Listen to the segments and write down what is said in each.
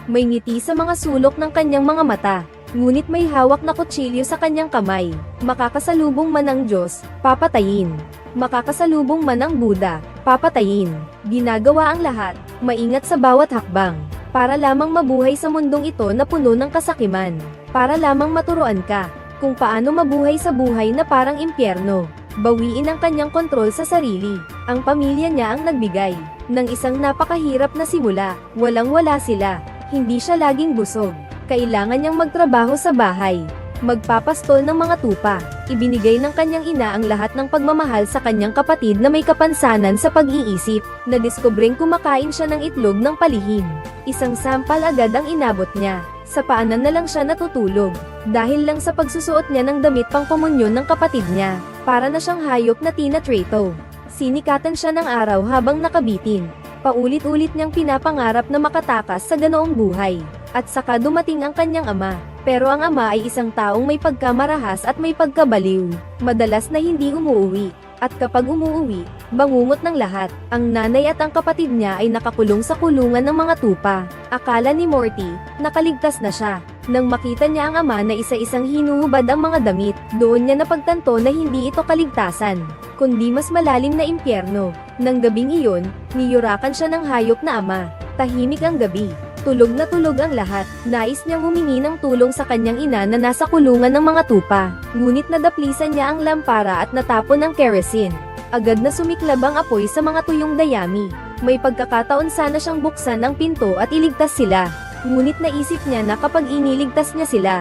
May ngiti sa mga sulok ng kanyang mga mata. Ngunit may hawak na kutsilyo sa kanyang kamay. Makakasalubong man ang Diyos, papatayin. Makakasalubong man ang Buddha, papatayin. Ginagawa ang lahat, maingat sa bawat hakbang. Para lamang mabuhay sa mundong ito na puno ng kasakiman. Para lamang maturuan ka, kung paano mabuhay sa buhay na parang impyerno. Bawiin ang kanyang kontrol sa sarili. Ang pamilya niya ang nagbigay ng isang napakahirap na simula. Walang-wala sila. Hindi siya laging busog. Kailangan niyang magtrabaho sa bahay. Magpapastol ng mga tupa. Ibinigay ng kanyang ina ang lahat ng pagmamahal sa kanyang kapatid na may kapansanan sa pag-iisip. Nadiskubring kumakain siya ng itlog ng palihim. Isang sampal agad ang inabot niya. Sa paanan na lang siya natutulog. Dahil lang sa pagsusuot niya ng damit pang komunyon ng kapatid niya. Para na siyang hayop na tinatrato. Sinikatan siya ng araw habang nakabitin. Paulit-ulit niyang pinapangarap na makatakas sa ganoong buhay. At saka dumating ang kanyang ama. Pero ang ama ay isang taong may pagkamarahas at may pagkabaliw. Madalas na hindi umuuwi. At kapag umuuwi, bangungot ng lahat. Ang nanay at ang kapatid niya ay nakakulong sa kulungan ng mga tupa. Akala ni Morty, nakaligtas na siya. Nang makita niya ang ama na isa-isang hinuhubad ang mga damit, doon niya napagtanto na hindi ito kaligtasan, kundi mas malalim na impyerno. Nang gabing iyon, niyurakan siya ng hayop na ama. Tahimik ang gabi. Tulog na tulog ang lahat. Nais niyang humingi ng tulong sa kanyang ina na nasa kulungan ng mga tupa. Ngunit nadaplisan niya ang lampara at natapon ang kerosene. Agad na sumiklab ang apoy sa mga tuyong dayami. May pagkakataon sana siyang buksan ang pinto at iligtas sila. Ngunit naisip niya na kapag iniligtas niya sila,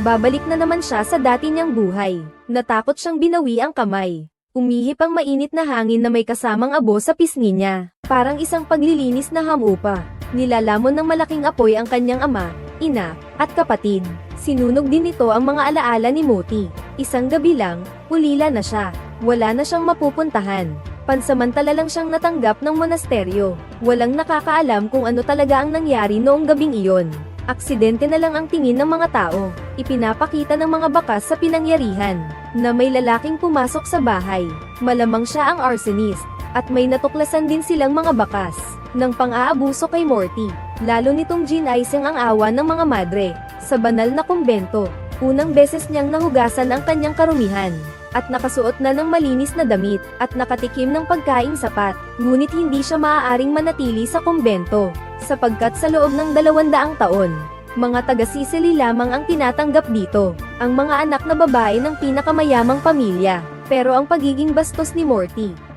babalik na naman siya sa dati niyang buhay. Natakot siyang binawi ang kamay. Umihip ang mainit na hangin na may kasamang abo sa pisngi niya. Parang isang paglilinis na hamupa. Nilalamon ng malaking apoy ang kanyang ama, ina, at kapatid. Sinunog din nito ang mga alaala ni Moti. Isang gabi lang, ulila na siya. Wala na siyang mapupuntahan. Pansamantala lang siyang natanggap ng monasteryo. Walang nakakaalam kung ano talaga ang nangyari noong gabing iyon. Aksidente na lang ang tingin ng mga tao. Ipinapakita ng mga bakas sa pinangyarihan na may lalaking pumasok sa bahay. Malamang siya ang arsonist. At may natuklasan din silang mga bakas ng pang-aabuso kay Morty. Lalo nitong ginaisin ang awa ng mga madre. Sa banal na kumbento, unang beses niyang nahugasan ang kanyang karumihan. At nakasuot na ng malinis na damit, at nakatikim ng pagkaing sapat. Ngunit hindi siya maaaring manatili sa kumbento, sapagkat sa loob ng 200 taon, mga taga-Sicily lamang ang tinatanggap dito, ang mga anak na babae ng pinakamayamang pamilya. Pero ang pagiging bastos ni Morty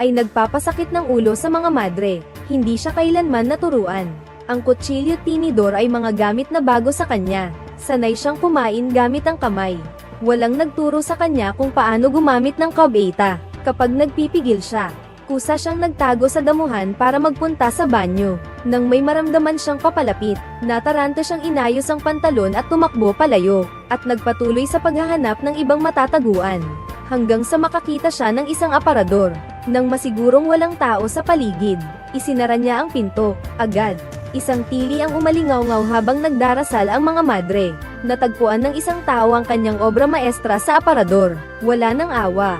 ay nagpapasakit ng ulo sa mga madre. Hindi siya kailanman naturuan. Ang kutsilyo tinidor ay mga gamit na bago sa kanya. Sanay siyang kumain gamit ang kamay. Walang nagturo sa kanya kung paano gumamit ng kabeta. Kapag nagpipigil siya, kusa siyang nagtago sa damuhan para magpunta sa banyo. Nang may maramdaman siyang papalapit, nataranta siyang inayos ang pantalon at tumakbo palayo, at nagpatuloy sa paghahanap ng ibang matataguan. Hanggang sa makakita siya ng isang aparador. Nang masigurong walang tao sa paligid, isinara niya ang pinto. Agad, isang tili ang umalingaw-ngaw habang nagdarasal ang mga madre. Natagpuan ng isang tao ang kanyang obra maestra sa aparador. Wala nang awa.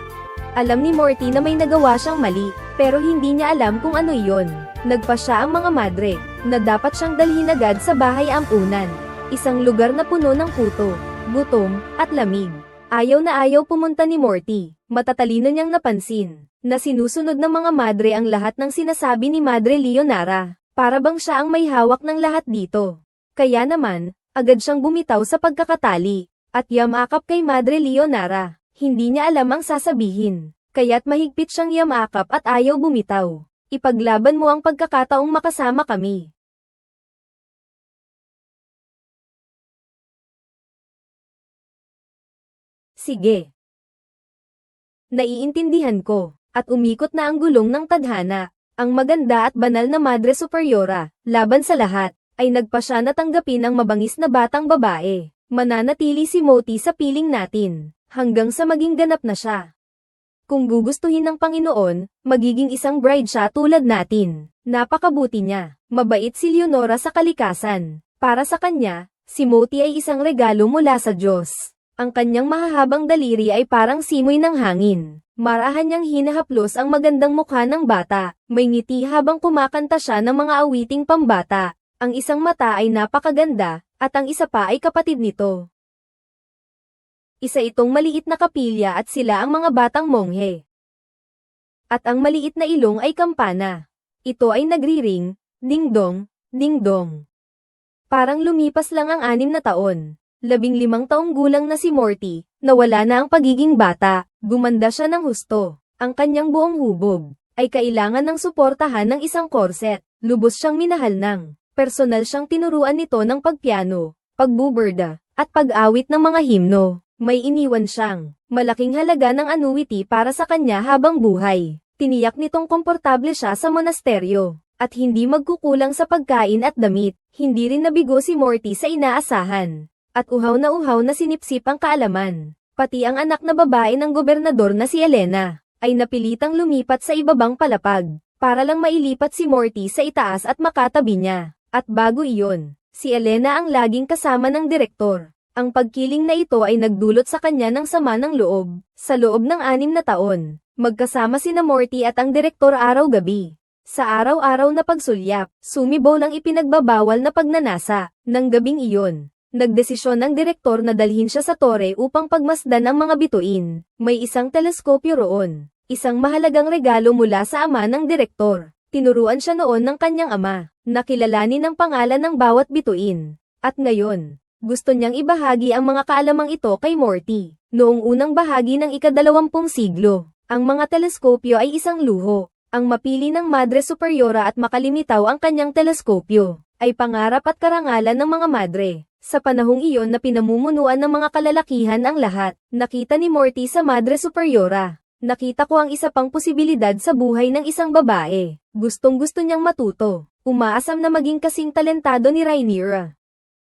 Alam ni Morty na may nagawa siyang mali, pero hindi niya alam kung ano iyon. Nagpasya ang mga madre na dapat siyang dalhin agad sa bahay ampunan. Isang lugar na puno ng puto, gutom, at lamig. Ayaw na ayaw pumunta ni Morty. Matatalino niyang napansin na sinusunod ng mga madre ang lahat ng sinasabi ni Madre Leonara. Para bang siya ang may hawak ng lahat dito. Kaya naman, agad siyang bumitaw sa pagkakatali, at yamakap kay Madre Leonara. Hindi niya alam ang sasabihin, kaya't mahigpit siyang yamakap at ayaw bumitaw. Ipaglaban mo ang pagkakataong makasama kami. Sige. Naiintindihan ko, at umikot na ang gulong ng tadhana. Ang maganda at banal na Madre Superiora, laban sa lahat, ay nagpasya na tanggapin ang mabangis na batang babae. Mananatili si Moti sa piling natin, hanggang sa maging ganap na siya. Kung gugustuhin ng Panginoon, magiging isang bride siya tulad natin. Napakabuti niya. Mabait si Leonora sa kalikasan. Para sa kanya, si Moti ay isang regalo mula sa Diyos. Ang kanyang mahahabang daliri ay parang simoy ng hangin. Marahan niyang hinahaplos ang magandang mukha ng bata. May ngiti habang kumakanta siya ng mga awiting pambata. Ang isang mata ay napakaganda, at ang isa pa ay kapatid nito. Isa itong maliit na kapilya at sila ang mga batang monghe. At ang maliit na ilong ay kampana. Ito ay nagriring, ding-dong, ding-dong. Parang lumipas lang ang 6 na taon. 15 taong gulang na si Morty, nawala na ang pagiging bata, gumanda siya ng husto. Ang kanyang buong hubog ay kailangan ng suportahan ng isang korset. Lubos siyang minahal ng personal siyang tinuruan nito ng pagpiano, pagbuburda, at pag-awit ng mga himno. May iniwan siyang malaking halaga ng annuity para sa kanya habang buhay. Tiniyak nitong komportable siya sa monasteryo, at hindi magkukulang sa pagkain at damit. Hindi rin nabigo si Morty sa inaasahan, at uhaw na sinipsip ang kaalaman. Pati ang anak na babae ng gobernador na si Elena, ay napilitang lumipat sa ibabang palapag, para lang mailipat si Morty sa itaas at makatabi niya. At bago iyon, si Elena ang laging kasama ng direktor. Ang pagkiling na ito ay nagdulot sa kanya ng sama ng loob. Sa loob ng 6 na taon, magkasama sina Morty at ang direktor araw-gabi. Sa araw-araw na pagsulyap, sumibaw ng ipinagbabawal na pagnanasa. Nang gabing iyon, nagdesisyon ng direktor na dalhin siya sa tore upang pagmasdan ang mga bituin. May isang teleskopyo roon, isang mahalagang regalo mula sa ama ng direktor. Tinuruan siya noon ng kanyang ama, na kilalanin ang pangalan ng bawat bituin. At ngayon, gusto niyang ibahagi ang mga kaalamang ito kay Morty. Noong unang bahagi ng ika-20 siglo, ang mga teleskopyo ay isang luho. Ang mapili ng Madre Superiora at makalimitaw ang kanyang teleskopyo, ay pangarap at karangalan ng mga madre. Sa panahong iyon na pinamumunuan ng mga kalalakihan ang lahat, nakita ni Morty sa Madre Superiora. Nakita ko ang isa pang posibilidad sa buhay ng isang babae. Gustong-gusto niyang matuto. Umaasam na maging kasing talentado ni Rhaenyra.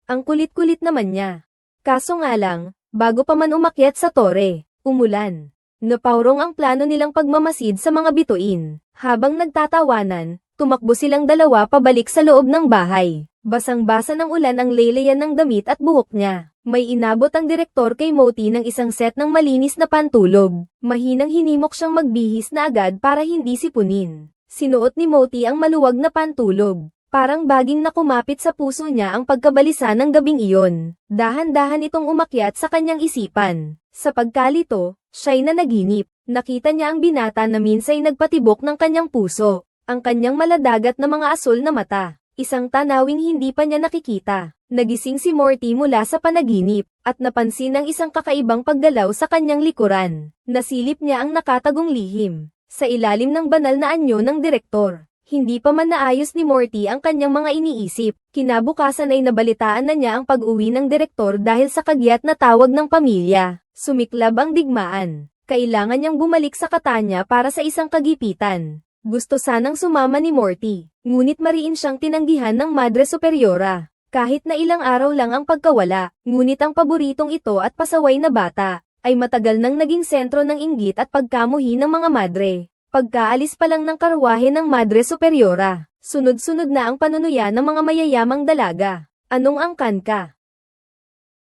Ang kulit-kulit naman niya. Kaso nga lang, bago pa man umakyat sa tore, umulan. Napaurong ang plano nilang pagmamasid sa mga bituin. Habang nagtatawanan, tumakbo silang dalawa pabalik sa loob ng bahay. Basang-basa ng ulan ang laylayan ng damit at buhok niya. May inabot ang direktor kay Morty ng isang set ng malinis na pantulog. Mahinang hinimok siyang magbihis na agad para hindi sipunin. Sinuot ni Morty ang maluwag na pantulog. Parang baging na kumapit sa puso niya ang pagkabalisa ng gabing iyon. Dahan-dahan itong umakyat sa kanyang isipan. Sa pagkalito, siya'y nanaginip. Nakita niya ang binata na minsay nagpatibok ng kanyang puso. Ang kanyang maladagat na mga asul na mata. Isang tanawing hindi pa niya nakikita. Nagising si Morty mula sa panaginip, at napansin ang isang kakaibang paggalaw sa kanyang likuran. Nasilip niya ang nakatagong lihim. Sa ilalim ng banal na anyo ng direktor. Hindi pa man naayos ni Morty ang kanyang mga iniisip. Kinabukasan ay nabalitaan na niya ang pag-uwi ng direktor dahil sa kagyat na tawag ng pamilya. Sumiklab ang digmaan. Kailangan niyang bumalik sa Catania para sa isang kagipitan. Gusto sanang sumama ni Morty, ngunit mariin siyang tinanggihan ng Madre Superiora. Kahit na ilang araw lang ang pagkawala, ngunit ang paboritong ito at pasaway na bata, ay matagal nang naging sentro ng inggit at pagkamuhi ng mga madre. Pagkaalis pa lang ng karwahe ng Madre Superiora, sunod-sunod na ang panunuya ng mga mayayamang dalaga. Anong angkan ka?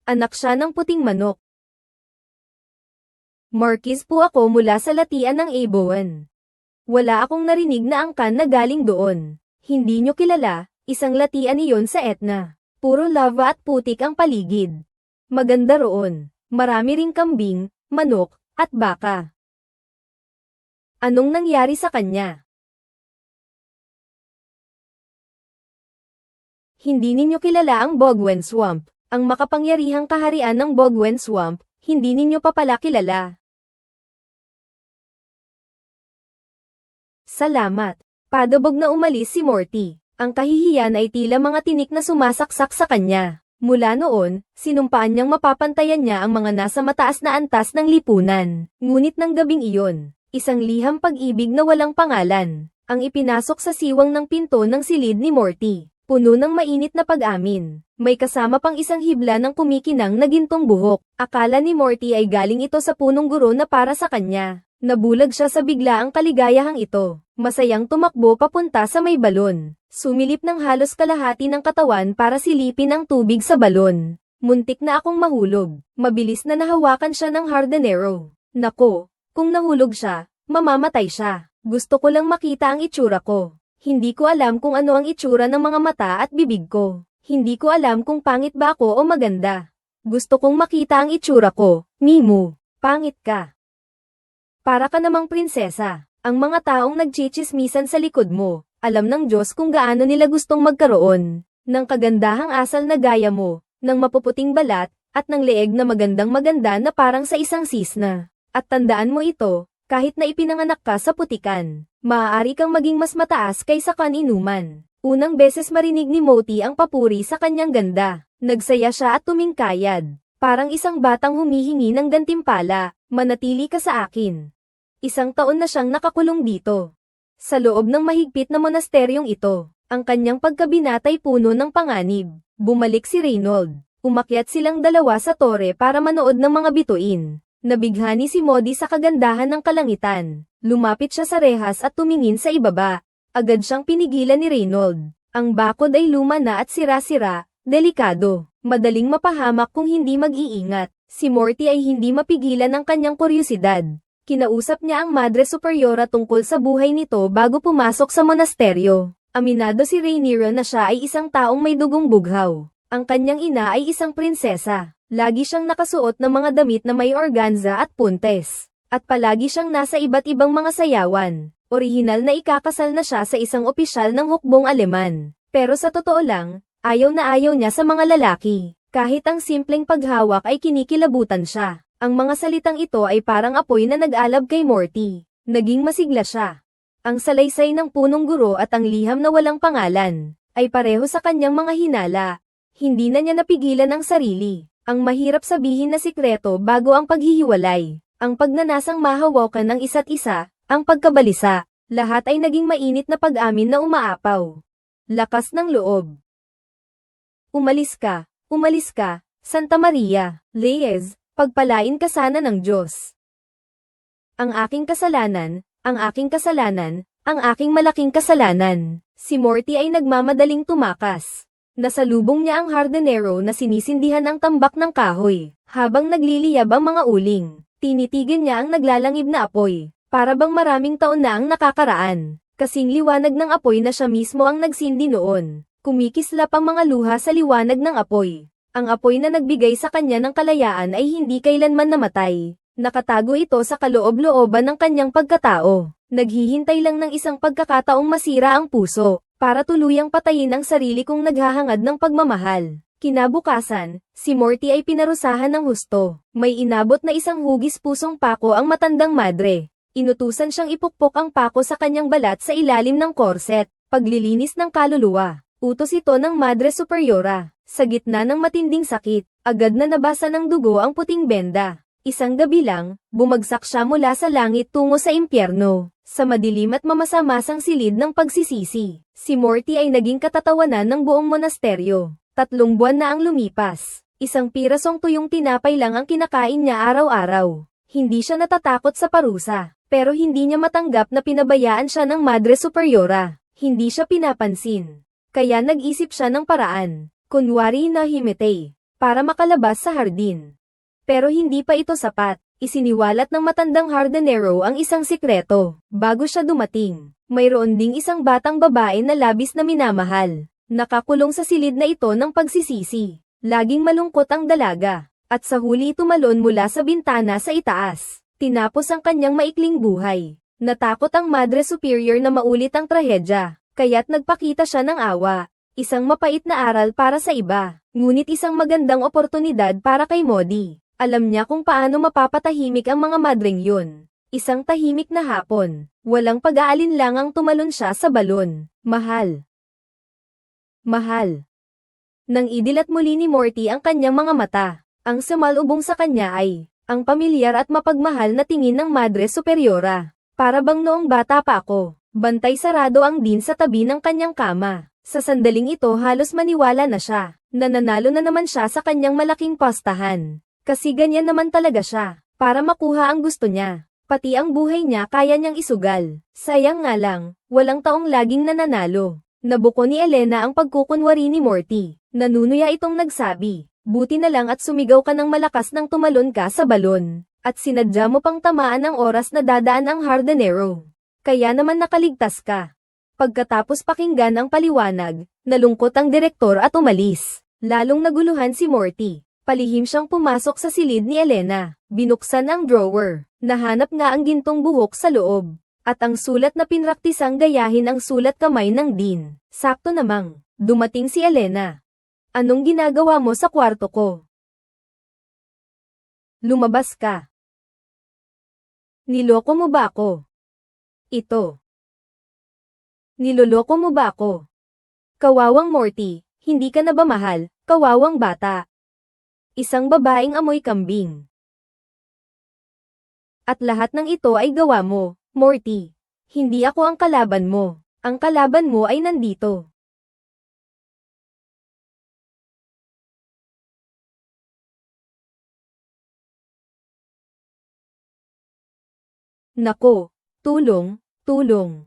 Anak siya ng puting manok. Marquis po ako mula sa latian ng Aboan. Wala akong narinig na angkan na galing doon. Hindi nyo kilala, isang latian iyon sa Etna. Puro lava at putik ang paligid. Maganda roon. Marami ring kambing, manok, at baka. Anong nangyari sa kanya? Hindi ninyo kilala ang Bogwen Swamp, ang makapangyarihang kaharian ng Bogwen Swamp, hindi ninyo pa pala kilala. Salamat. Padabog na umalis si Morty. Ang kahihiyan ay tila mga tinik na sumasaksak sa kanya. Mula noon, sinumpaan niyang mapapantayan niya ang mga nasa mataas na antas ng lipunan. Ngunit ng gabing iyon, isang liham pag-ibig na walang pangalan, ang ipinasok sa siwang ng pinto ng silid ni Morty. Puno ng mainit na pag-amin. May kasama pang isang hibla ng kumikinang na gintong buhok. Akala ni Morty ay galing ito sa punong guro na para sa kanya. Nabulag siya sa biglaang kaligayahang ito. Masayang tumakbo papunta sa may balon. Sumilip ng halos kalahati ng katawan para silipin ang tubig sa balon. Muntik na akong mahulog. Mabilis na nahawakan siya ng hardenero. Nako! Kung nahulog siya, mamamatay siya. Gusto ko lang makita ang itsura ko. Hindi ko alam kung ano ang itsura ng mga mata at bibig ko. Hindi ko alam kung pangit ba ako o maganda. Gusto kong makita ang itsura ko, Mimu. Pangit ka. Para ka namang prinsesa. Ang mga taong nagchichismisan sa likod mo, alam ng Diyos kung gaano nila gustong magkaroon ng kagandahang asal na gaya mo, ng mapuputing balat, at ng leeg na magandang maganda na parang sa isang sisna. At tandaan mo ito, kahit na ipinanganak ka sa putikan, maaari kang maging mas mataas kaysa kaninuman. Unang beses marinig ni Moti ang papuri sa kanyang ganda. Nagsaya siya at tumingkayad. Parang isang batang humihingi ng gantimpala, manatili ka sa akin. Isang taon na siyang nakakulong dito. Sa loob ng mahigpit na monasteryong ito, ang kanyang pagkabinatay puno ng panganib. Bumalik si Reynold. Umakyat silang dalawa sa tore para manood ng mga bituin. Nabighani si Modi sa kagandahan ng kalangitan. Lumapit siya sa rehas at tumingin sa ibaba. Agad siyang pinigilan ni Reynold. Ang bakod ay luma na at sira-sira, delikado. Madaling mapahamak kung hindi mag-iingat. Si Morty ay hindi mapigilan ang kanyang kuryosidad. Kinausap niya ang Madre Superiora tungkol sa buhay nito bago pumasok sa monasteryo. Aminado si Rhaenyra na siya ay isang taong may dugong bughaw. Ang kanyang ina ay isang prinsesa. Lagi siyang nakasuot ng mga damit na may organza at puntes. At palagi siyang nasa iba't ibang mga sayawan. Orihinal na ikakasal na siya sa isang opisyal ng hukbong Aleman. Pero sa totoo lang, ayaw na ayaw niya sa mga lalaki. Kahit ang simpleng paghawak ay kinikilabutan siya. Ang mga salitang ito ay parang apoy na nag-alab kay Morty. Naging masigla siya. Ang salaysay ng punong guro at ang liham na walang pangalan, ay pareho sa kanyang mga hinala. Hindi na niya napigilan ang sarili. Ang mahirap sabihin na sikreto bago ang paghihiwalay. Ang pagnanasang mahawakan ng isa't isa, ang pagkabalisa, lahat ay naging mainit na pag-amin na umaapaw. Lakas ng loob. Umalis ka, Santa Maria, Reyes, pagpalain ka sana ng Diyos. Ang aking kasalanan, ang aking malaking kasalanan. Si Morty ay nagmamadaling tumakas. Nasalubong niya ang hardinero na sinisindihan ang tambak ng kahoy. Habang nagliliyab ang mga uling, tinitigan niya ang naglalangib na apoy. Para bang maraming taon na ang nakakaraan. Kasing liwanag ng apoy na siya mismo ang nagsindi noon. Kumikislap ang mga luha sa liwanag ng apoy. Ang apoy na nagbigay sa kanya ng kalayaan ay hindi kailanman namatay. Nakatago ito sa kaloob-looban ng kanyang pagkatao. Naghihintay lang ng isang pagkakataong masira ang puso, para tuluyang patayin ang sarili kong naghahangad ng pagmamahal. Kinabukasan, si Morty ay pinarusahan ng husto. May inabot na isang hugis pusong pako ang matandang madre. Inutusan siyang ipukpok ang pako sa kanyang balat sa ilalim ng korset, paglilinis ng kaluluwa. Utos ito ng Madre Superiora. Sa gitna ng matinding sakit, agad na nabasa ng dugo ang puting benda. Isang gabi lang, bumagsak siya mula sa langit tungo sa impyerno. Sa madilim at mamasamasang silid ng pagsisisi, si Morty ay naging katatawanan ng buong monasteryo. 3 buwan na ang lumipas. Isang pirasong tuyong tinapay lang ang kinakain niya araw-araw. Hindi siya natatakot sa parusa, pero hindi niya matanggap na pinabayaan siya ng Madre Superiora. Hindi siya pinapansin. Kaya nag-isip siya ng paraan, kunwari na himete, para makalabas sa hardin. Pero hindi pa ito sapat. Isiniwalat ng matandang hardinero ang isang sikreto. Bago siya dumating, mayroon ding isang batang babae na labis na minamahal. Nakakulong sa silid na ito ng pagsisisi. Laging malungkot ang dalaga. At sa huli tumalon mula sa bintana sa itaas. Tinapos ang kanyang maikling buhay. Natakot ang Madre Superior na maulit ang trahedya. Kaya't nagpakita siya ng awa. Isang mapait na aral para sa iba. Ngunit isang magandang oportunidad para kay Modi. Alam niya kung paano mapapatahimik ang mga madring yun. Isang tahimik na hapon. Walang pag-aalinlangang tumalon siya sa balon. Mahal. Mahal. Nang idilat muli ni Morty ang kanyang mga mata, ang sumalubong sa kanya ay, ang pamilyar at mapagmahal na tingin ng Madre Superiora. Para bang noong bata pa ako, bantay sarado ang din sa tabi ng kanyang kama. Sa sandaling ito halos maniwala na siya, nananalo na naman siya sa kanyang malaking pastahan. Kasi ganyan naman talaga siya, para makuha ang gusto niya. Pati ang buhay niya kaya niyang isugal. Sayang nga lang, walang taong laging nananalo. Nabuko ni Elena ang pagkukunwari ni Morty. Nanunuya itong nagsabi, buti na lang at sumigaw ka ng malakas nang tumalon ka sa balon. At sinadya mo pang tamaan ang oras na dadaan ang hardinero. Kaya naman nakaligtas ka. Pagkatapos pakinggan ang paliwanag, nalungkot ang direktor at umalis. Lalong naguluhan si Morty. Palihim siyang pumasok sa silid ni Elena. Binuksan ang drawer. Nahanap nga ang gintong buhok sa loob. At ang sulat na pinraktisang gayahin ang sulat kamay ng Dean. Sakto namang, dumating si Elena. Anong ginagawa mo sa kwarto ko? Lumabas ka. Niloko mo ba ako? Ito. Niloloko mo ba ako? Kawawang Morty, hindi ka na ba mahal, kawawang bata? Isang babaeng amoy kambing. At lahat ng ito ay gawa mo, Morty. Hindi ako ang kalaban mo. Ang kalaban mo ay nandito. Nako, tulong, tulong.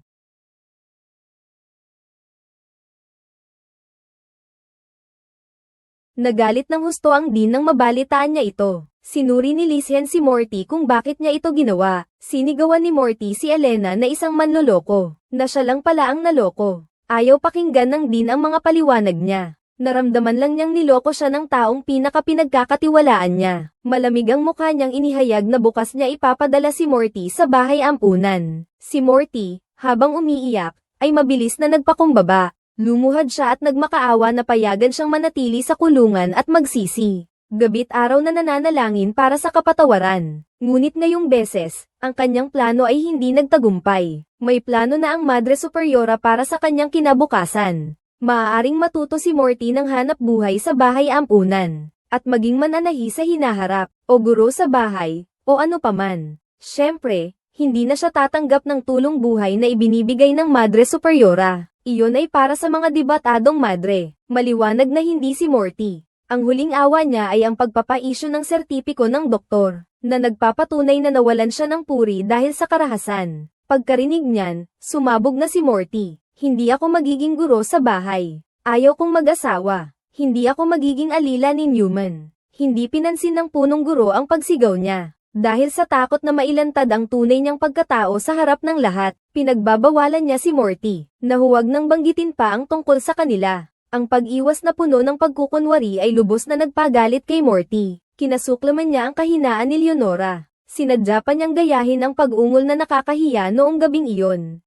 Nagalit ng husto ang Dean nang mabalitaan niya ito. Sinuri ni Lizhen si Morty kung bakit niya ito ginawa. Sinigawan ni Morty si Elena na isang manloloko, na siya lang pala ang naloko. Ayaw pakinggan ng Dean ang mga paliwanag niya. Naramdaman lang niyang niloko siya ng taong pinaka-pinagkakatiwalaan niya. Malamig ang mukha niyang inihayag na bukas niya ipapadala si Morty sa bahay ampunan. Si Morty, habang umiiyak, ay mabilis na nagpakumbaba. Lumuhad siya at nagmakaawa na payagan siyang manatili sa kulungan at magsisi. Gabit araw na nananalangin para sa kapatawaran. Ngunit ngayong beses, ang kanyang plano ay hindi nagtagumpay. May plano na ang Madre Superiora para sa kanyang kinabukasan. Maaaring matuto si Morty ng hanap buhay sa bahay ampunan, at maging mananahi sa hinaharap, o guro sa bahay, o ano paman. Siyempre, hindi na siya tatanggap ng tulong buhay na ibinibigay ng Madre Superiora. Iyon ay para sa mga debatadong madre. Maliwanag na hindi si Morty. Ang huling awa niya ay ang pagpapaisyu ng sertipiko ng doktor, na nagpapatunay na nawalan siya ng puri dahil sa karahasan. Pagkarinig niyan, sumabog na si Morty. Hindi ako magiging guro sa bahay. Ayaw kong mag-asawa. Hindi ako magiging alila ni Newman. Hindi pinansin ng punong guro ang pagsigaw niya. Dahil sa takot na mailantad ang tunay niyang pagkatao sa harap ng lahat, pinagbabawalan niya si Morty, na huwag nang banggitin pa ang tungkol sa kanila. Ang pag-iwas na puno ng pagkukunwari ay lubos na nagpagalit kay Morty. Kinasuklaman niya ang kahinaan ni Leonora. Sinadya pa niyang gayahin ang pag-ungol na nakakahiya noong gabing iyon.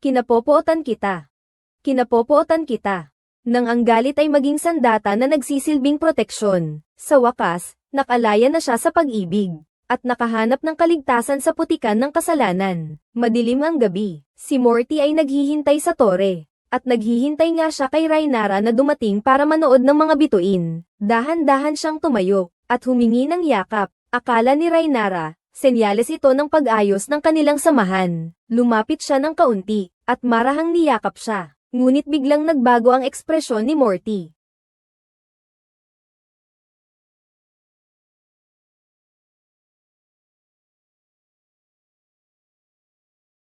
Kinapopootan kita. Kinapopootan kita. Nang ang galit ay maging sandata na nagsisilbing proteksyon. Sa wakas, nakalaya na siya sa pag-ibig, at nakahanap ng kaligtasan sa putikan ng kasalanan. Madilim ang gabi, si Morty ay naghihintay sa tore, at naghihintay nga siya kay Rhaenyra na dumating para manood ng mga bituin. Dahan-dahan siyang tumayo, at humingi ng yakap. Akala ni Rhaenyra, senyales ito ng pag-ayos ng kanilang samahan. Lumapit siya ng kaunti, at marahang niyakap siya. Ngunit biglang nagbago ang ekspresyon ni Morty.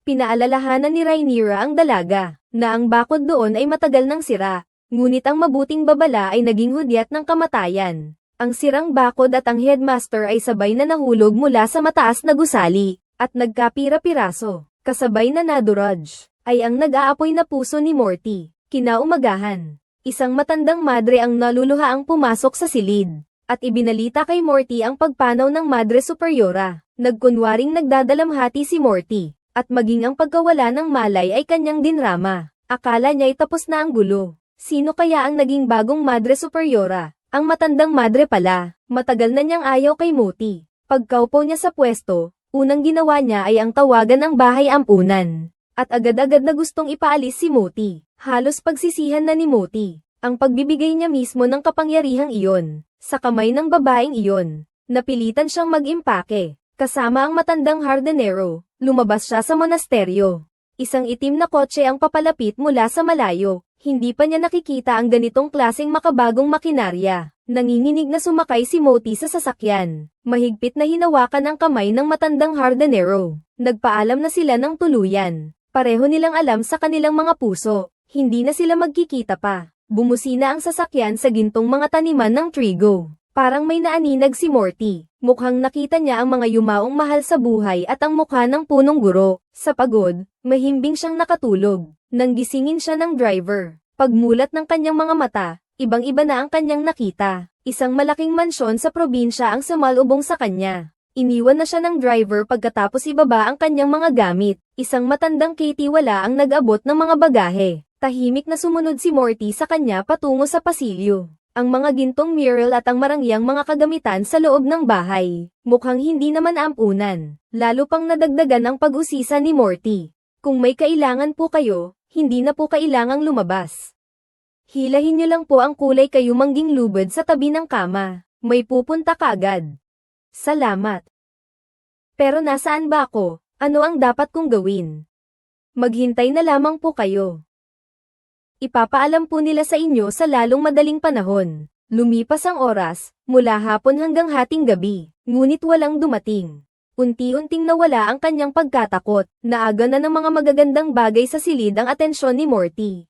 Pinaalalahanan ni Rhaenyra ang dalaga, na ang bakod doon ay matagal nang sira, ngunit ang mabuting babala ay naging hudyat ng kamatayan. Ang sirang bakod at ang headmaster ay sabay na nahulog mula sa mataas na gusali, at nagkapira-piraso, kasabay na naduraj, ay ang nag-aapoy na puso ni Morty. Kinaumagahan, isang matandang madre ang naluluhaang pumasok sa silid, at ibinalita kay Morty ang pagpanaw ng Madre Superiora. Nagkunwaring nagdadalamhati si Morty, at maging ang pagkawala ng malay ay kanyang dinrama. Akala niya'y tapos na ang gulo. Sino kaya ang naging bagong Madre Superiora? Ang matandang madre pala. Matagal na niyang ayaw kay Morty. Pagkaupo niya sa pwesto, unang ginawa niya ay ang tawagan ng bahay ampunan. At agad-agad na gustong ipaalis si Morty. Halos pagsisihan na ni Morty ang pagbibigay niya mismo ng kapangyarihang iyon sa kamay ng babaeng iyon. Napilitan siyang mag-impake. Kasama ang matandang hardinero, lumabas siya sa monasteryo. Isang itim na kotse ang papalapit mula sa malayo. Hindi pa niya nakikita ang ganitong klaseng makabagong makinarya. Nanginginig na sumakay si Morty sa sasakyan. Mahigpit na hinawakan ang kamay ng matandang hardinero. Nagpaalam na sila ng tuluyan. Pareho nilang alam sa kanilang mga puso. Hindi na sila magkikita pa. Bumusina ang sasakyan sa gintong mga taniman ng trigo. Parang may naaninag si Morty. Mukhang nakita niya ang mga yumaong mahal sa buhay at ang mukha ng punong guro. Sa pagod, mahimbing siyang nakatulog. Nang gisingin siya ng driver, pagmulat ng kanyang mga mata, ibang-iba na ang kanyang nakita. Isang malaking mansyon sa probinsya ang sumalubong sa kanya. Iniwan na siya ng driver pagkatapos ibaba ang kanyang mga gamit. Isang matandang katiwala ang nag-abot ng mga bagahe. Tahimik na sumunod si Morty sa kanya patungo sa pasilyo. Ang mga gintong mural at ang marangyang mga kagamitan sa loob ng bahay, mukhang hindi naman ampunan. Lalo pang nadagdagan ang pag-usisa ni Morty. Kung may kailangan po kayo, hindi na po kailangang lumabas. Hilahin niyo lang po ang kulay kayo mangging lubid sa tabi ng kama. May pupunta ka agad. Salamat. Pero nasaan ba ako? Ano ang dapat kong gawin? Maghintay na lamang po kayo. Ipapaalam po nila sa inyo sa lalong madaling panahon. Lumipas ang oras, mula hapon hanggang hating gabi, ngunit walang dumating. Unti-unting nawala ang kanyang pagkatakot, naaga na ng mga magagandang bagay sa silid ang atensyon ni Morty.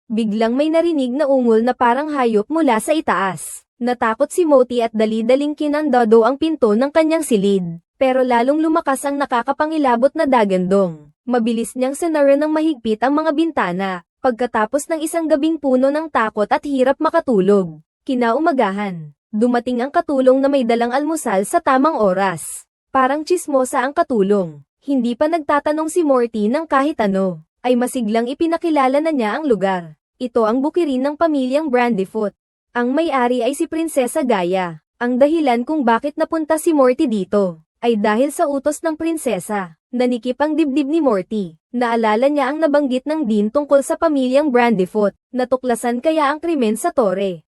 Biglang may narinig na ungol na parang hayop mula sa itaas. Natakot si Morty at dali-daling kinandado ang pinto ng kanyang silid. Pero lalong lumakas ang nakakapangilabot na dagandong. Mabilis niyang sinara ng mahigpit ang mga bintana, pagkatapos ng isang gabing puno ng takot at hirap makatulog. Kinaumagahan, dumating ang katulong na may dalang almusal sa tamang oras. Parang tsismosa ang katulong. Hindi pa nagtatanong si Morty ng kahit ano, ay masiglang ipinakilala na niya ang lugar. Ito ang bukirin ng pamilyang Brandyfoot. Ang may-ari ay si Prinsesa Gaia. Ang dahilan kung bakit napunta si Morty dito ay dahil sa utos ng prinsesa. Nanikip ang dibdib ni Morty. Naalala niya ang nabanggit ng Dean tungkol sa pamilyang Brandyfoot. Natuklasan kaya ang krimen sa tore.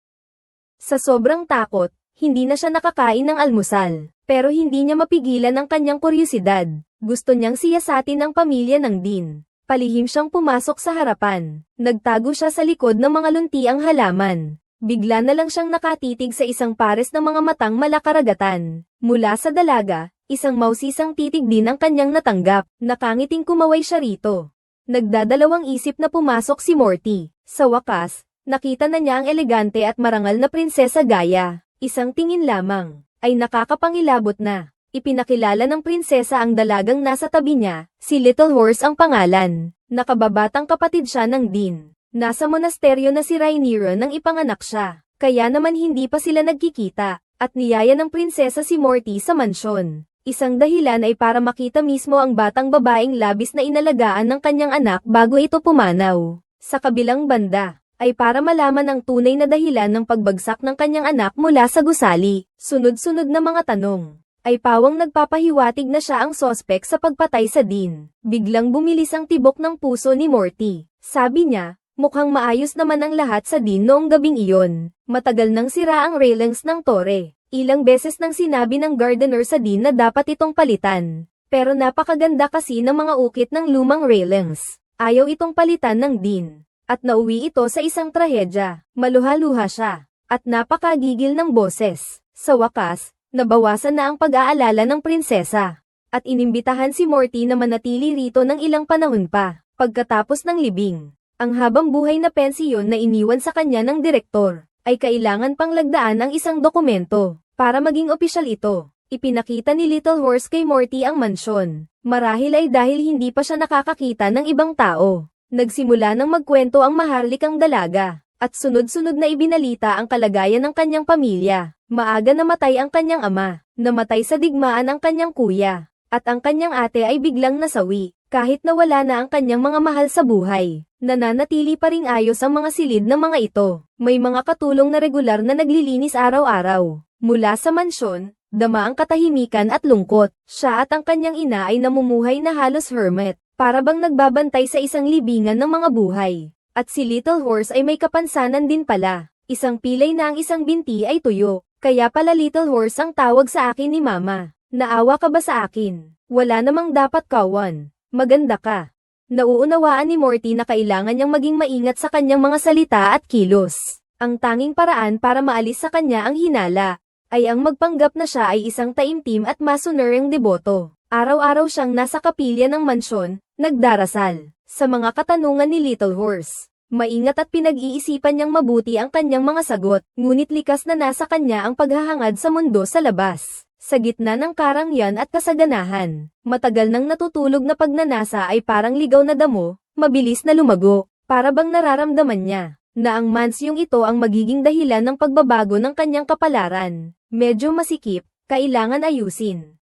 Sa sobrang takot, hindi na siya nakakain ng almusal. Pero hindi niya mapigilan ang kanyang kuryosidad. Gusto niyang siyasatin ang pamilya ng Dean. Palihim siyang pumasok sa harapan. Nagtago siya sa likod ng mga luntiang halaman. Bigla na lang siyang nakatitig sa isang pares ng mga matang malakaragatan. Mula sa dalaga, isang mausisang titig din ang kanyang natanggap. Nakangiting kumaway siya rito. Nagdadalawang isip na pumasok si Morty. Sa wakas, nakita na niya ang elegante at marangal na Prinsesa Gaia. Isang tingin lamang, ay nakakapangilabot na. Ipinakilala ng prinsesa ang dalagang nasa tabi niya, si Little Horse ang pangalan. Nakababatang kapatid siya ng Dean. Nasa monasteryo na si Rhaenyra nang ipanganak siya, kaya naman hindi pa sila nagkikita, at niyaya ng prinsesa si Morty sa mansyon. Isang dahilan ay para makita mismo ang batang babaeng labis na inalagaan ng kanyang anak bago ito pumanaw. Sa kabilang banda, ay para malaman ang tunay na dahilan ng pagbagsak ng kanyang anak mula sa gusali. Sunod-sunod na mga tanong, ay pawang nagpapahiwatig na siya ang sospek sa pagpatay sa Dean. Biglang bumilis ang tibok ng puso ni Morty. Sabi niya, mukhang maayos naman ang lahat sa Dean noong gabing iyon. Matagal nang sira ang railings ng tore. Ilang beses nang sinabi ng gardener sa Dean na dapat itong palitan. Pero napakaganda kasi ng mga ukit ng lumang railings. Ayaw itong palitan ng Dean. At nauwi ito sa isang trahedya. Maluha-luha siya. At napakagigil ng boses. Sa wakas, nabawasan na ang pag-aalala ng prinsesa. At inimbitahan si Morty na manatili rito ng ilang panahon pa. Pagkatapos ng libing, ang habang buhay na pensiyon na iniwan sa kanya ng direktor, ay kailangan pang lagdaan ang isang dokumento. Para maging opisyal ito, ipinakita ni Little Horse kay Morty ang mansyon. Marahil ay dahil hindi pa siya nakakakita ng ibang tao. Nagsimula ng magkwento ang maharlikang dalaga, at sunod-sunod na ibinalita ang kalagayan ng kanyang pamilya. Maaga namatay ang kanyang ama, namatay sa digmaan ang kanyang kuya, at ang kanyang ate ay biglang nasawi. Kahit nawala na ang kanyang mga mahal sa buhay, nananatili pa ring ayos ang mga silid ng mga ito. May mga katulong na regular na naglilinis araw-araw. Mula sa mansyon, dama ang katahimikan at lungkot. Siya at ang kanyang ina ay namumuhay na halos hermit, para bang nagbabantay sa isang libingan ng mga buhay. At si Little Horse ay may kapansanan din pala. Isang pilay na ang isang binti ay tuyo. Kaya pala Little Horse ang tawag sa akin ni Mama. Naawa ka ba sa akin? Wala namang dapat kawan. Maganda ka. Nauunawaan ni Morty na kailangan niyang maging maingat sa kanyang mga salita at kilos. Ang tanging paraan para maalis sa kanya ang hinala, ay ang magpanggap na siya ay isang taimtim at masunuring deboto. Araw-araw siyang nasa kapilya ng mansyon, nagdarasal. Sa mga katanungan ni Little Horse, Maingat at pinag-iisipan niyang mabuti ang kanyang mga sagot, ngunit likas na nasa kanya ang paghahangad sa mundo sa labas. Sa gitna ng karangyan at kasaganahan, matagal nang natutulog na pagnanasa ay parang ligaw na damo, mabilis na lumago, para bang nararamdaman niya na ang mansyong ito ang magiging dahilan ng pagbabago ng kanyang kapalaran. Medyo masikip, kailangan ayusin.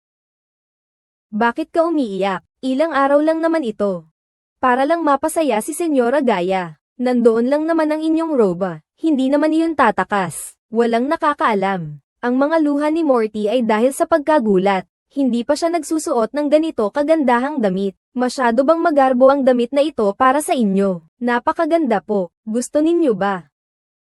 Bakit ka umiiyak? Ilang araw lang naman ito. Para lang mapasaya si Senyora Gaia. Nandoon lang naman ang inyong roba, hindi naman iyon tatakas. Walang nakakaalam. Ang mga luha ni Morty ay dahil sa pagkagulat. Hindi pa siya nagsusuot ng ganito kagandahang damit. Masyado bang magarbo ang damit na ito para sa inyo? Napakaganda po. Gusto ninyo ba?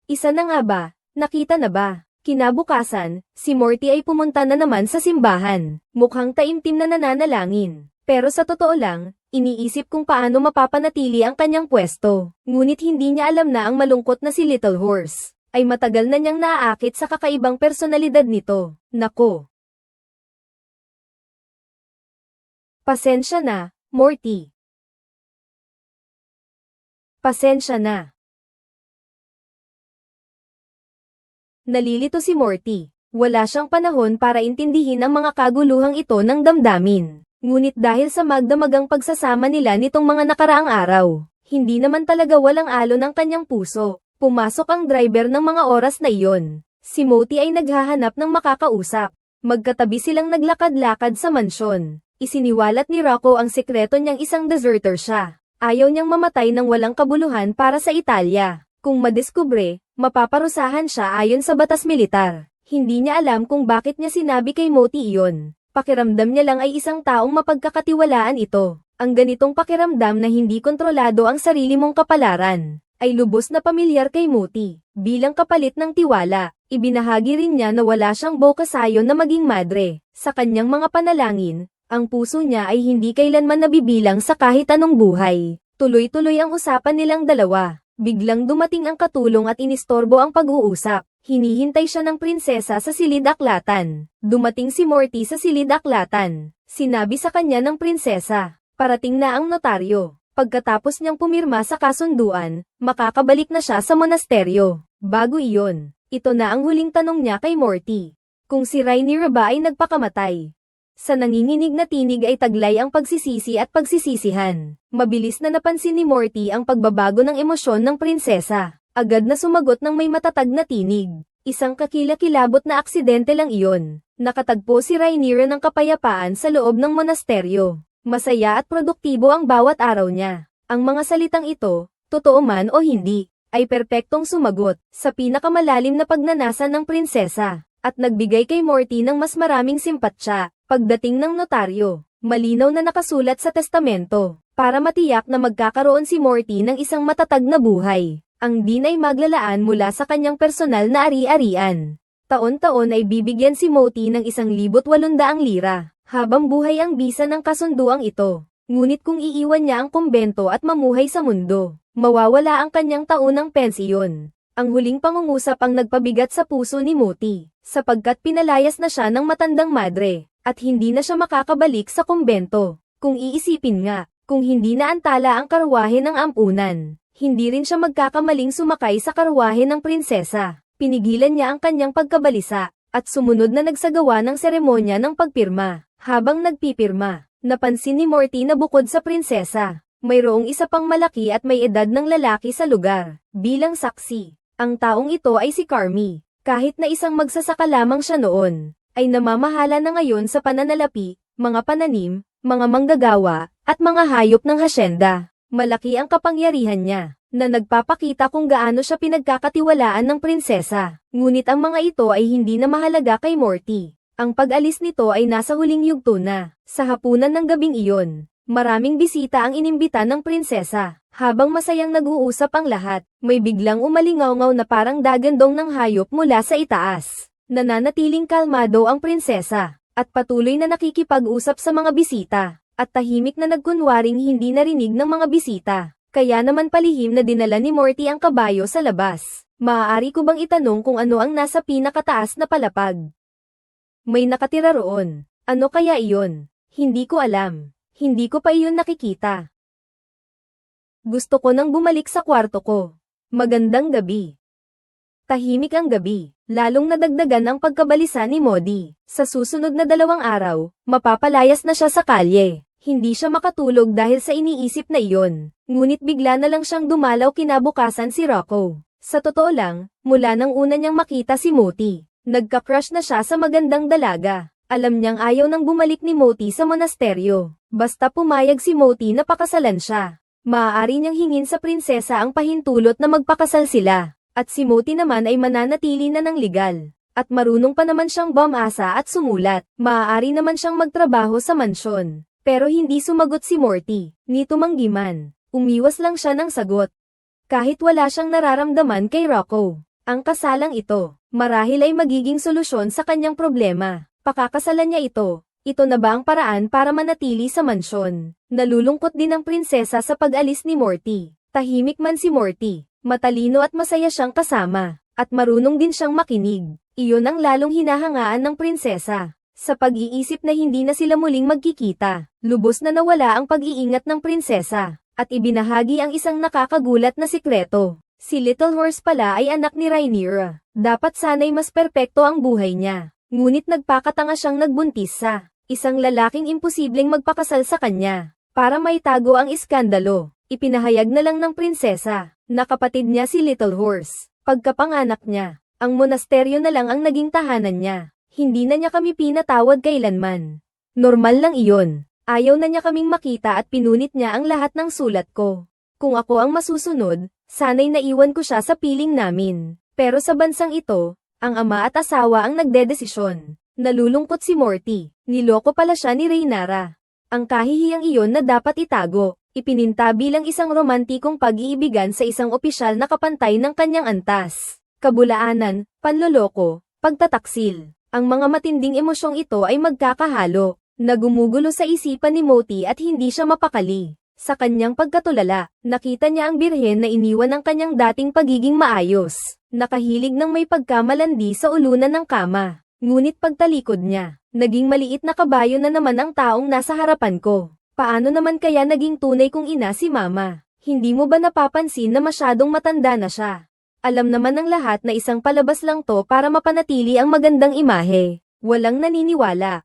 Isa na nga ba? Nakita na ba? Kinabukasan, si Morty ay pumunta na naman sa simbahan. Mukhang taimtim na nananalangin. Pero sa totoo lang, iniisip kung paano mapapanatili ang kanyang pwesto. Ngunit hindi niya alam na ang malungkot na si Little Horse ay matagal na niyang naaakit sa kakaibang personalidad nito. Nako! Pasensya na, Morty. Pasensya na. Nalilito si Morty. Wala siyang panahon para intindihin ang mga kaguluhang ito ng damdamin. Ngunit dahil sa magdamagang pagsasama nila nitong mga nakaraang araw, hindi naman talaga walang alon ang kanyang puso. Pumasok ang driver ng mga oras na iyon. Si Morty ay naghahanap ng makakausap. Magkatabi silang naglakad-lakad sa mansyon. Isiniwalat ni Rocco ang sekreto niyang isang deserter siya. Ayaw niyang mamatay ng walang kabuluhan para sa Italia. Kung madiskubre, mapaparusahan siya ayon sa batas militar. Hindi niya alam kung bakit niya sinabi kay Morty iyon. Pakiramdam niya lang ay isang taong mapagkakatiwalaan ito. Ang ganitong pakiramdam na hindi kontrolado ang sarili mong kapalaran, ay lubos na pamilyar kay Morty. Bilang kapalit ng tiwala, ibinahagi rin niya na wala siyang bokasayon na maging madre. Sa kanyang mga panalangin, ang puso niya ay hindi kailanman nabibilang sa kahit anong buhay. Tuloy-tuloy ang usapan nilang dalawa. Biglang dumating ang katulong at inistorbo ang pag-uusap. Hinihintay siya ng prinsesa sa silid-aklatan. Dumating si Morty sa silid-aklatan. Sinabi sa kanya ng prinsesa, parating na ang notaryo. Pagkatapos niyang pumirma sa kasunduan, makakabalik na siya sa monasteryo. Bago iyon, ito na ang huling tanong niya kay Morty. Kung si Rhaenyra ba ay nagpakamatay? Sa nanginginig na tinig ay taglay ang pagsisisi at pagsisisihan. Mabilis na napansin ni Morty ang pagbabago ng emosyon ng prinsesa. Agad na sumagot ng may matatag na tinig. Isang kakilakilabot na aksidente lang iyon. Nakatagpo si Rhaenyra ng kapayapaan sa loob ng monasteryo. Masaya at produktibo ang bawat araw niya. Ang mga salitang ito, totoo man o hindi, ay perpektong sumagot sa pinakamalalim na pagnanasa ng prinsesa, at nagbigay kay Morty ng mas maraming simpatsya. Pagdating ng notaryo, malinaw na nakasulat sa testamento, para matiyak na magkakaroon si Morty ng isang matatag na buhay. Ang din ay maglalaan mula sa kanyang personal na ari-arian. Taon-taon ay bibigyan si Morty ng 1,800 lira, habang buhay ang bisa ng kasunduang ito. Ngunit kung iiwan niya ang kumbento at mamuhay sa mundo, mawawala ang kanyang taunang pensiyon. Ang huling pangungusap ang nagpabigat sa puso ni Morty, sapagkat pinalayas na siya ng matandang madre, at hindi na siya makakabalik sa kumbento. Kung iisipin nga, kung hindi na antala ang karwahe ng ampunan, hindi rin siya magkakamaling sumakay sa karwahe ng prinsesa. Pinigilan niya ang kanyang pagkabalisa, at sumunod na nagsagawa ng seremonya ng pagpirma. Habang nagpipirma, napansin ni Morty na bukod sa prinsesa, mayroong isa pang malaki at may edad ng lalaki sa lugar. Bilang saksi, ang taong ito ay si Carmy. Kahit na isang magsasaka lamang siya noon, ay namamahala na ngayon sa pananalapi, mga pananim, mga manggagawa, at mga hayop ng hasyenda. Malaki ang kapangyarihan niya, na nagpapakita kung gaano siya pinagkakatiwalaan ng prinsesa. Ngunit ang mga ito ay hindi na mahalaga kay Morty. Ang pag-alis nito ay nasa huling yugto na. Sa hapunan ng gabing iyon, maraming bisita ang inimbita ng prinsesa. Habang masayang nag-uusap ang lahat, may biglang umalingaw-ngaw na parang dagandong ng hayop mula sa itaas. Nananatiling kalmado ang prinsesa, at patuloy na nakikipag-usap sa mga bisita. At tahimik na nagkunwaring hindi narinig ng mga bisita. Kaya naman palihim na dinala ni Morty ang kabayo sa labas. Maaari ko bang itanong kung ano ang nasa pinakataas na palapag? May nakatira roon. Ano kaya iyon? Hindi ko alam. Hindi ko pa iyon nakikita. Gusto ko nang bumalik sa kwarto ko. Magandang gabi. Tahimik ang gabi, lalong nadagdagan ang pagkabalisa ni Modi. Sa susunod na 2 araw, mapapalayas na siya sa kalye. Hindi siya makatulog dahil sa iniisip na iyon. Ngunit bigla na lang siyang dumalaw kinabukasan si Rocco. Sa totoo lang, mula nang una niyang makita si Moti, nagka-crush na siya sa magandang dalaga. Alam niyang ayaw nang bumalik ni Moti sa monasteryo. Basta pumayag si Moti na pakasalan siya. Maaari niyang hingin sa prinsesa ang pahintulot na magpakasal sila. At si Moti naman ay mananatili na ng legal. At marunong pa naman siyang bumasa at sumulat. Maaari naman siyang magtrabaho sa mansyon. Pero hindi sumagot si Morty. Ni tumanggi man. Umiwas lang siya ng sagot. Kahit wala siyang nararamdaman kay Rocco. Ang kasalang ito, marahil ay magiging solusyon sa kanyang problema. Pakakasalan niya ito. Ito na ba ang paraan para manatili sa mansyon? Nalulungkot din ang prinsesa sa pag-alis ni Morty. Tahimik man si Morty. Matalino at masaya siyang kasama, at marunong din siyang makinig. Iyon ang lalong hinahangaan ng prinsesa. Sa pag-iisip na hindi na sila muling magkikita, lubos na nawala ang pag-iingat ng prinsesa, at ibinahagi ang isang nakakagulat na sikreto. Si Little Horse pala ay anak ni Rhaenyra. Dapat sana'y mas perpekto ang buhay niya. Ngunit nagpakatanga siyang nagbuntis sa isang lalaking imposibleng magpakasal sa kanya. Para maitago ang iskandalo, ipinahayag na lang ng prinsesa na kapatid niya si Little Horse. Pagkapanganak niya, ang monasteryo na lang ang naging tahanan niya. Hindi na niya kami pinatawad kailanman. Normal lang iyon. Ayaw na niya kaming makita at pinunit niya ang lahat ng sulat ko. Kung ako ang masusunod, sana'y naiwan ko siya sa piling namin. Pero sa bansang ito, ang ama at asawa ang nagdedesisyon. Nalulungkot si Morty. Niloko pala siya ni Rhaenyra. Ang kahihiyang iyon na dapat itago. Ipininta bilang isang romantikong pag-iibigan sa isang opisyal na kapantay ng kanyang antas. Kabulaanan, panloloko, pagtataksil. Ang mga matinding emosyong ito ay magkakahalo, na gumugulo sa isipan ni Moti at hindi siya mapakali. Sa kanyang pagkatulala, nakita niya ang birhen na iniwan ng kanyang dating pagiging maayos. Nakahilig ng may pagkamalandi sa ulunan ng kama. Ngunit pagtalikod niya, naging maliit na kabayo na naman ang taong nasa harapan ko. Paano naman kaya naging tunay kong ina si Mama? Hindi mo ba napapansin na masyadong matanda na siya? Alam naman ng lahat na isang palabas lang to para mapanatili ang magandang imahe. Walang naniniwala.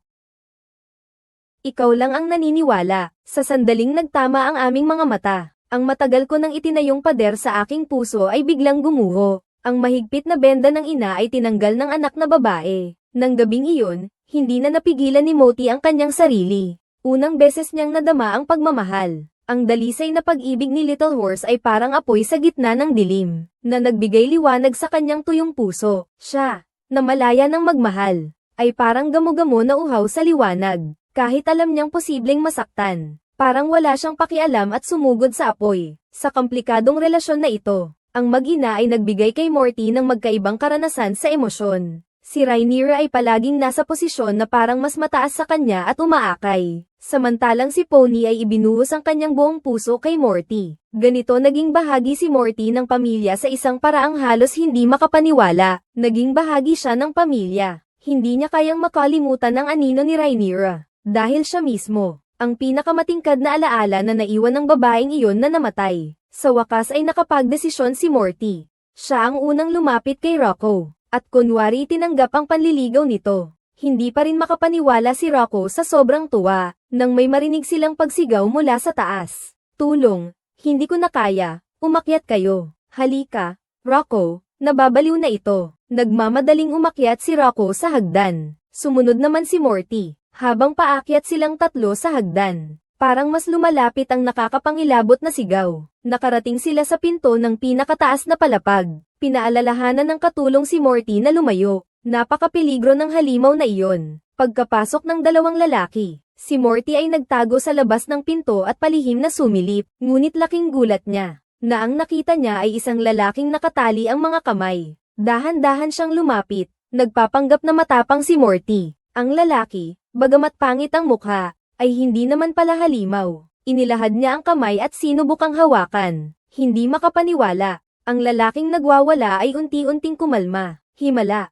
Ikaw lang ang naniniwala. Sa sandaling nagtama ang aming mga mata. Ang matagal ko nang itinayong pader sa aking puso ay biglang gumuho. Ang mahigpit na benda ng ina ay tinanggal ng anak na babae. Nang gabing iyon, hindi na napigilan ni Moti ang kanyang sarili. Unang beses niyang nadama ang pagmamahal. Ang dalisay na pag-ibig ni Little Horse ay parang apoy sa gitna ng dilim, na nagbigay liwanag sa kanyang tuyong puso. Siya, na malaya ng magmahal, ay parang gamo-gamo na uhaw sa liwanag. Kahit alam niyang posibleng masaktan, parang wala siyang pakialam at sumugod sa apoy. Sa komplikadong relasyon na ito, ang mag-ina ay nagbigay kay Morty ng magkaibang karanasan sa emosyon. Si Rhaenyra ay palaging nasa posisyon na parang mas mataas sa kanya at umaakay. Samantalang si Pony ay ibinuhos ang kanyang buong puso kay Morty. Ganito naging bahagi si Morty ng pamilya sa isang paraang halos hindi makapaniwala. Naging bahagi siya ng pamilya. Hindi niya kayang makalimutan ang anino ni Rhaenyra. Dahil siya mismo, ang pinakamatingkad na alaala na naiwan ng babaeng iyon na namatay. Sa wakas ay nakapagdesisyon si Morty. Siya ang unang lumapit kay Rocco. At kunwari tinanggap ang panliligaw nito. Hindi pa rin makapaniwala si Rocco sa sobrang tuwa, nang may marinig silang pagsigaw mula sa taas. Tulong, hindi ko na kaya, umakyat kayo. Halika, Rocco, nababaliw na ito. Nagmamadaling umakyat si Rocco sa hagdan. Sumunod naman si Morty, habang paakyat silang tatlo sa hagdan. Parang mas lumalapit ang nakakapangilabot na sigaw. Nakarating sila sa pinto ng pinakataas na palapag. Pinaalalahanan ng katulong si Morty na lumayo. Napakapeligro ng halimaw na iyon. Pagkapasok ng dalawang lalaki, si Morty ay nagtago sa labas ng pinto at palihim na sumilip. Ngunit laking gulat niya, na ang nakita niya ay isang lalaking nakatali ang mga kamay. Dahan-dahan siyang lumapit. Nagpapanggap na matapang si Morty. Ang lalaki, bagamat pangit ang mukha, ay hindi naman pala halimaw. Inilahad niya ang kamay at sinubukang hawakan. Hindi makapaniwala. Ang lalaking nagwawala ay unti-unting kumalma. Himala.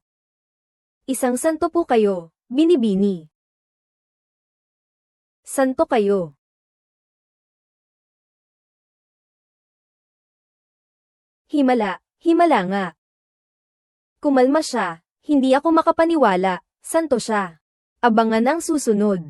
Isang santo po kayo, binibini. Santo kayo. Himala nga. Kumalma siya, hindi ako makapaniwala, santo siya. Abangan ang susunod.